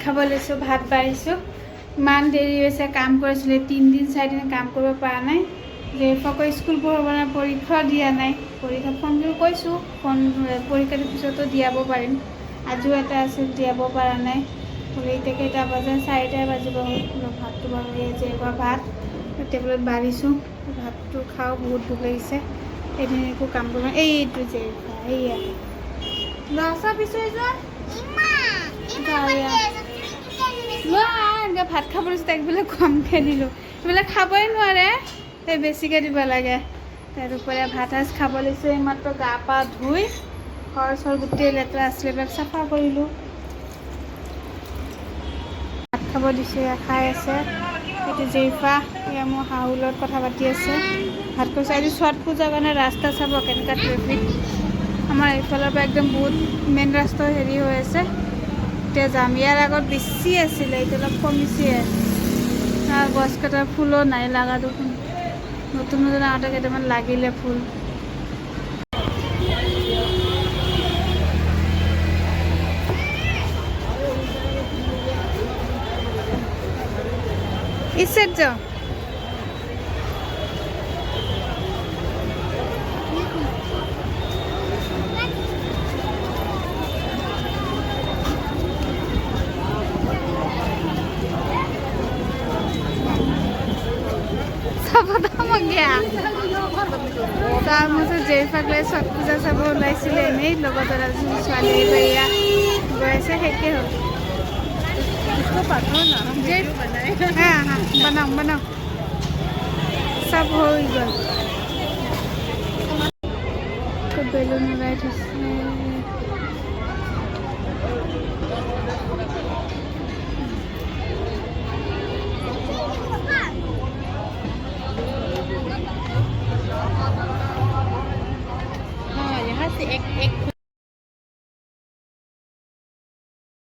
খাব লৈছোঁ ভাত বাঢ়িছোঁ ইমান দেৰি হৈছে কাম কৰিছিলোঁ 3 দিন 4 দিন কাম কৰিব পৰা নাই জেফাকৈ স্কুল পঢ়াব নাই পৰীক্ষা দিয়া নাই পৰীক্ষা ফোন কৰিছোঁ ফোন পৰীক্ষাৰ পিছতো দিয়াব পাৰিম আজিও এটা আছিল দিয়াব পৰা নাই এতিয়া কেইটা বাজে 4টা বাজিব ভাতটো বনাই আছে এবাৰ ভাত টেবুলত বাঢ়িছোঁ ভাতটো খাওঁ বহুত ভোক লাগিছে এদিন একো কাম কৰিব এইটো যে এইয়া ল'ৰা পিছুৱাই যোৱা এনেকৈ ভাত খাব লৈছোঁ তাক বোলে কমকৈ দিলোঁ এইবিলাক খাবই নোৱাৰে সেই বেছিকৈ দিব লাগে তাৰ দুপৰীয়া ভাত সাজ খাব লৈছোঁ এইমাত্ৰ গা পা ধুই ঘৰ চৰ গোটেই লেতেৰা আছিলে এইবিলাক চাফা কৰিলোঁ ভাত খাব দিছোঁ খাই আছে এইটো জেইফা এয়া মোৰ শাহুৰ লগত কথা পাতি আছে ভাত কৈছে আজি ছট পূজাৰ কাৰণে ৰাস্তা চাব কেনেকুৱা ট্ৰেফিক আমাৰ এইফালৰ পৰা একদম বহুত মেইন ৰাস্তা হেৰি হৈ আছে এতিয়া যাম ইয়াৰ আগত বেছি আছিলে এতিয়া অলপ কমিছে গছ কটাৰ ফুলো নাই লগা দেখোন নতুন নতুন আগতে কেইটামান লাগিলে ফুল ইচ্ছেত যাওঁ গিয়া তাৰ মাজত জেইফাকলৈ ছট পূজা চাব ওলাইছিলে এনেই লগত ছোৱালী এয়া গৈ আছে শেষেই হ'ল বনাওঁ বনাওঁ চব হৈ গ'ল বেলুন ওলাই থৈছে यहाँ से एक